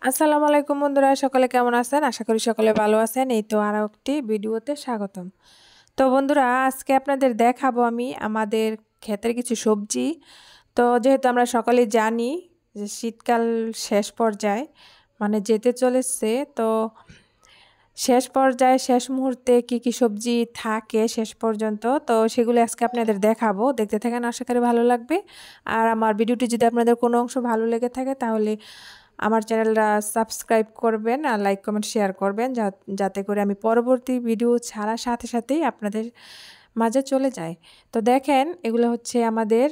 আসসালামু আলাইকুম বন্ধুরা, সকলে কেমন আছেন? আশা করি সকলে ভালো আছেন। এই তো আরও একটি ভিডিওতে স্বাগতম। তো বন্ধুরা, আজকে আপনাদের দেখাবো আমি আমাদের ক্ষেতের কিছু সবজি। তো যেহেতু আমরা সকলেই জানি যে শীতকাল শেষ পর্যায়ে মানে যেতে চলেছে, তো শেষ পর্যায়ে শেষ মুহূর্তে কি সবজি থাকে শেষ পর্যন্ত, তো সেগুলো আজকে আপনাদের দেখাবো। দেখতে থাকেন, আশা করি ভালো লাগবে। আর আমার ভিডিওটি যদি আপনাদের কোনো অংশ ভালো লেগে থাকে তাহলে আমার চ্যানেলটা সাবস্ক্রাইব করবেন আর লাইক কমেন্ট শেয়ার করবেন, যাতে করে আমি পরবর্তী ভিডিও ছাড়ার সাথে সাথেই আপনাদের মাঝে চলে যায়। তো দেখেন, এগুলো হচ্ছে আমাদের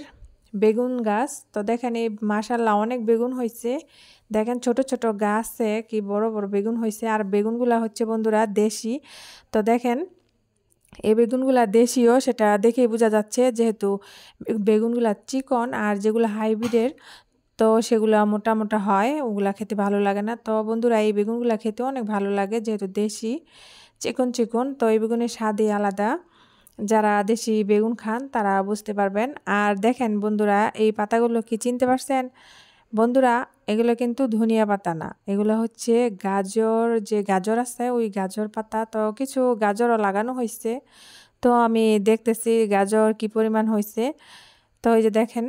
বেগুন গাছ। তো দেখেন, এই মাশাআল্লাহ অনেক বেগুন হয়েছে। দেখেন ছোট ছোট গাছে কি বড় বড় বেগুন হয়েছে। আর বেগুনগুলা হচ্ছে বন্ধুরা দেশি। তো দেখেন, এই বেগুনগুলা দেশীয় সেটা দেখেই বোঝা যাচ্ছে, যেহেতু বেগুনগুলা চিকন। আর যেগুলো হাইব্রিডের তো সেগুলা মোটা মোটা হয়, ওগুলা খেতে ভালো লাগে না। তো বন্ধুরা, এই বেগুনগুলা খেতে অনেক ভালো লাগে, যেহেতু দেশি চিকন চিকন। তো এই বেগুনের স্বাদই আলাদা। যারা দেশি বেগুন খান তারা বুঝতে পারবেন। আর দেখেন বন্ধুরা, এই পাতাগুলো কি চিনতে পারছেন? বন্ধুরা, এগুলো কিন্তু ধনিয়া পাতা না, এগুলো হচ্ছে গাজর। যে গাজর আছে ওই গাজর পাতা। তো কিছু গাজরও লাগানো হয়েছে। তো আমি দেখতেছি গাজর কি পরিমাণ হয়েছে। তো এই যে দেখেন,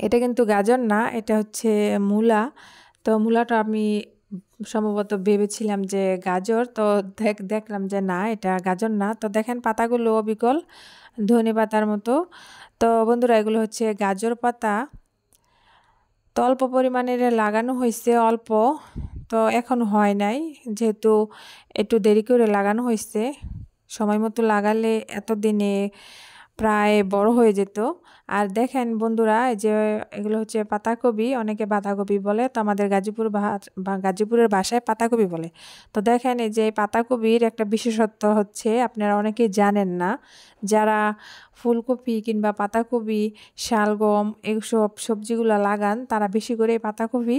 এটা কিন্তু গাজর না, এটা হচ্ছে মূলা। তো মূলাটা আমি সম্ভবত ভেবেছিলাম যে গাজর, তো দেখলাম যে না, এটা গাজর না। তো দেখেন পাতাগুলো অবিকল ধনে পাতার মতো। তো বন্ধুরা, এগুলো হচ্ছে গাজর পাতা। তো অল্প পরিমাণের লাগানো হয়েছে, অল্প। তো এখন হয় নাই, যেহেতু একটু দেরি করে লাগানো হয়েছে। সময় মতো লাগালে এতদিনে প্রায় বড় হয়ে যেত। আর দেখেন বন্ধুরা, এই যে এগুলো হচ্ছে পাতাকপি, অনেকে বাঁধাকপি বলে। তো আমাদের গাজীপুরের ভাষায় পাতাকপি বলে। তো দেখেন, এই যে পাতাকপির একটা বিশেষত্ব হচ্ছে আপনারা অনেকেই জানেন না। যারা ফুলকপি কিংবা পাতাকপি, শালগম এইসব সবজিগুলো লাগান তারা বেশি করে পাতাকপি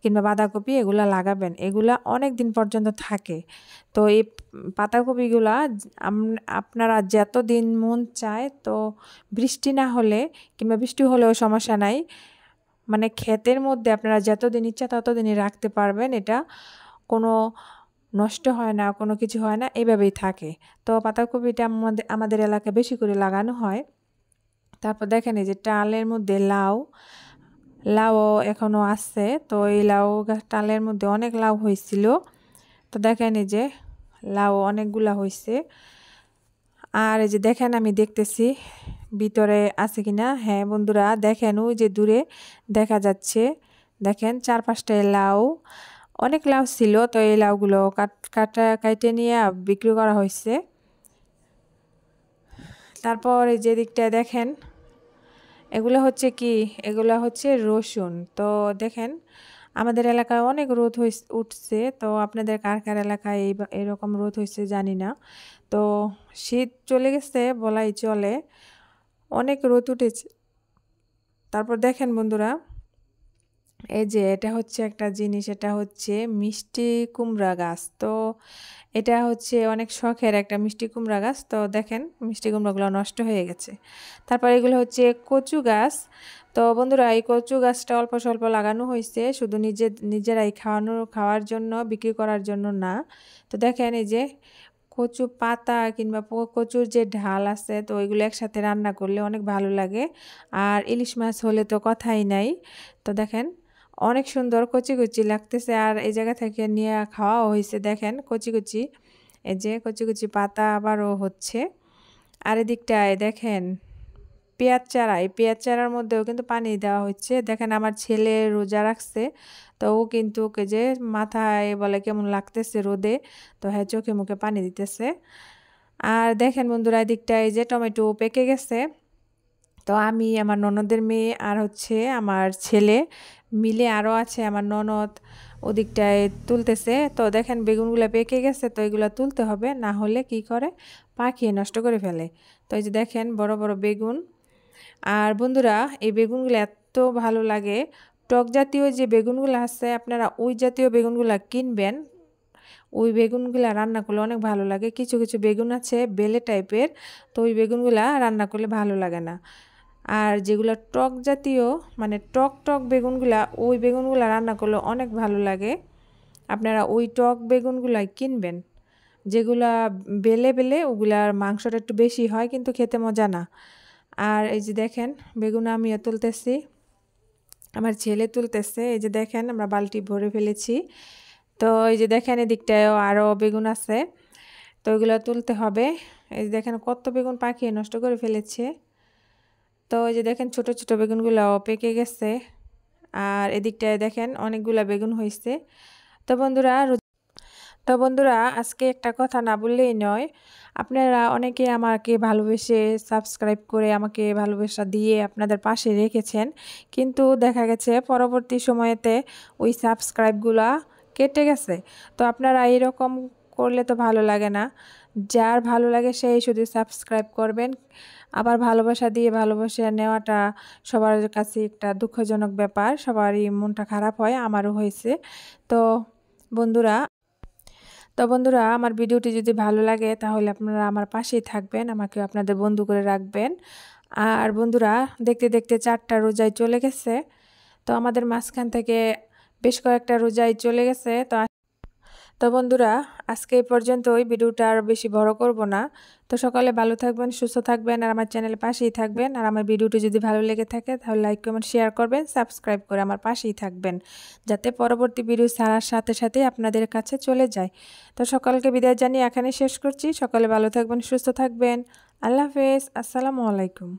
কিংবা বাঁধাকপি এগুলা লাগাবেন, এগুলা অনেক দিন পর্যন্ত থাকে। তো এই পাতাকপিগুলা আপনারা যতদিন মন চায়, তো বৃষ্টি না হলে কিংবা বৃষ্টি হলেও সমস্যা নাই, মানে ক্ষেতের মধ্যে আপনারা যতদিন ইচ্ছা ততদিনই রাখতে পারবেন। এটা কোনো নষ্ট হয় না, কোনো কিছু হয় না, এভাবেই থাকে। তো পাতাকপিটা আমাদের এলাকায় বেশি করে লাগানো হয়। তারপর দেখেন, এই যে টালের মধ্যে লাউ, লাউও এখনও আছে। তো এই লাউ গাছ টালের মধ্যে অনেক লাউ হয়েছিল। তো দেখেন, এই যে লাউ অনেকগুলা হয়েছে। আর এই যে দেখেন, আমি দেখতেছি ভিতরে আছে কিনা। হ্যাঁ বন্ধুরা, দেখেন ওই যে দূরে দেখা যাচ্ছে। দেখেন চারপাশটায় লাউ, অনেক লাউ ছিল। তো এই লাউগুলো কাটে নিয়ে বিক্রি করা হয়েছে। তারপর এই যে দিকটায় দেখেন, এগুলো হচ্ছে কি, এগুলো হচ্ছে রসুন। তো দেখেন, আমাদের এলাকায় অনেক রোদ উঠছে। তো আপনাদের কার কার এলাকায় এরকম রোদ হয়েছে জানি না। তো শীত চলে গেছে বলাই চলে, অনেক রোদ উঠেছে। তারপর দেখেন বন্ধুরা, এই যে এটা হচ্ছে একটা জিনিস, এটা হচ্ছে মিষ্টি কুমড়া গাছ। তো এটা হচ্ছে অনেক শখের একটা মিষ্টি কুমড়া গাছ। তো দেখেন মিষ্টি কুমড়াগুলো নষ্ট হয়ে গেছে। তারপর এগুলো হচ্ছে কচু গাছ। তো বন্ধুরা, এই কচু গাছটা অল্প স্বল্প লাগানো হয়েছে, শুধু নিজেরাই খাওয়ার জন্য, বিক্রি করার জন্য না। তো দেখেন, এই যে কচু পাতা কিংবা কচুর যে ঢাল আছে, তো এগুলো একসাথে রান্না করলে অনেক ভালো লাগে। আর ইলিশ মাছ হলে তো কথাই নাই। তো দেখেন, অনেক সুন্দর কচি কচি লাগতেছে। আর এই জায়গা থেকে নিয়ে খাওয়াও হয়েছে। দেখেন কচি কচি, এই যে কচি কচি পাতা আবারও হচ্ছে। আর এদিকটায় দেখেন পেঁয়াজ চারা, এই পেঁয়াজ চারার মধ্যেও কিন্তু পানি দেওয়া হচ্ছে। দেখেন আমার ছেলে রোজা রাখছে, তো ও কিন্তু ওকে যে মাথায় বলে কেমন লাগতেছে রোদে, তো হ্যাঁ চোখে মুখে পানি দিতেছে। আর দেখেন বন্ধুরা, এদিকটায় এই যে টমেটো পেকে গেছে। তো আমি, আমার ননদের মেয়ে আর হচ্ছে আমার ছেলে মিলে, আরও আছে আমার ননদ, ওদিকটায় তুলতেছে। তো দেখেন বেগুনগুলো পেকে গেছে, তো এগুলো তুলতে হবে, না হলে কি করে পাখি নষ্ট করে ফেলে। তো এই যে দেখেন বড় বড় বেগুন। আর বন্ধুরা, এই বেগুনগুলো এত ভালো লাগে। টক জাতীয় যে বেগুনগুলো আছে, আপনারা ওই জাতীয় বেগুনগুলো কিনবেন, ওই বেগুনগুলা রান্না করলে অনেক ভালো লাগে। কিছু কিছু বেগুন আছে বেলে টাইপের, তো ওই বেগুনগুলা রান্না করলে ভালো লাগে না। আর যেগুলো টক জাতীয় মানে টক টক বেগুনগুলা ওই বেগুনগুলা রান্না করলে অনেক ভালো লাগে। আপনারা ওই টক বেগুনগুলাই কিনবেন, যেগুলা বেলে বেলে ওগুলার মাংসটা একটু বেশি হয় কিন্তু খেতে মজা না। আর এই যে দেখেন বেগুন আমিও তুলতেছি, আমার ছেলে তুলতেছে। এই যে দেখেন আমরা বালতি ভরে ফেলেছি। তো এই যে দেখেন এদিকটায়ও আরও বেগুন আছে, তো ওইগুলো তুলতে হবে। এই যে দেখেন কত বেগুন পাকিয়ে নষ্ট করে ফেলেছে। তো এই যে দেখেন ছোট ছোট বেগুনগুলোও পেকে গেছে। আর এদিকটায় দেখেন অনেকগুলা বেগুন হয়েছে। তো বন্ধুরা আজকে একটা কথা না বললেই নয়, আপনারা অনেকে আমাকে ভালোবেসে সাবস্ক্রাইব করে আমাকে ভালোবাসা দিয়ে আপনাদের পাশে রেখেছেন, কিন্তু দেখা গেছে পরবর্তী সময়েতে ওই সাবস্ক্রাইবগুলা কেটে গেছে। তো আপনারা এরকম করলে তো ভালো লাগে না। যার ভালো লাগে সেই শুধু সাবস্ক্রাইব করবেন। আবার ভালোবাসা দিয়ে ভালোবাসা নেওয়াটা সবার কাছে একটা দুঃখজনক ব্যাপার, সবারই মনটা খারাপ হয়, আমারও হয়েছে। তো বন্ধুরা আমার ভিডিওটি যদি ভালো লাগে তাহলে আপনারা আমার পাশেই থাকবেন, আমাকে আপনাদের বন্ধু করে রাখবেন। আর বন্ধুরা দেখতে দেখতে 4টা রোজায় চলে গেছে। তো আমাদের মাঝখান থেকে বেশ কয়েকটা রোজায় চলে গেছে। তো বন্ধুরা আজকে এই পর্যন্তই, ভিডিওটা আর বেশি বড় করব না। তো সকালে ভালো থাকবেন, সুস্থ থাকবেন, আর আমার চ্যানেলের পাশেই থাকবেন। আর আমার ভিডিওটি যদি ভালো লেগে থাকে তাহলে লাইক কমেন্ট শেয়ার করবেন, সাবস্ক্রাইব করে আমার পাশেই থাকবেন, যাতে পরবর্তী ভিডিও ছাড়ার সাথে সাথে আপনাদের কাছে চলে যায়। তো সকালকে বিদায় জানিয়ে এখানে শেষ করছি। সকালে ভালো থাকবেন, সুস্থ থাকবেন। আল্লাহ হাফেজ, আসসালামু আলাইকুম।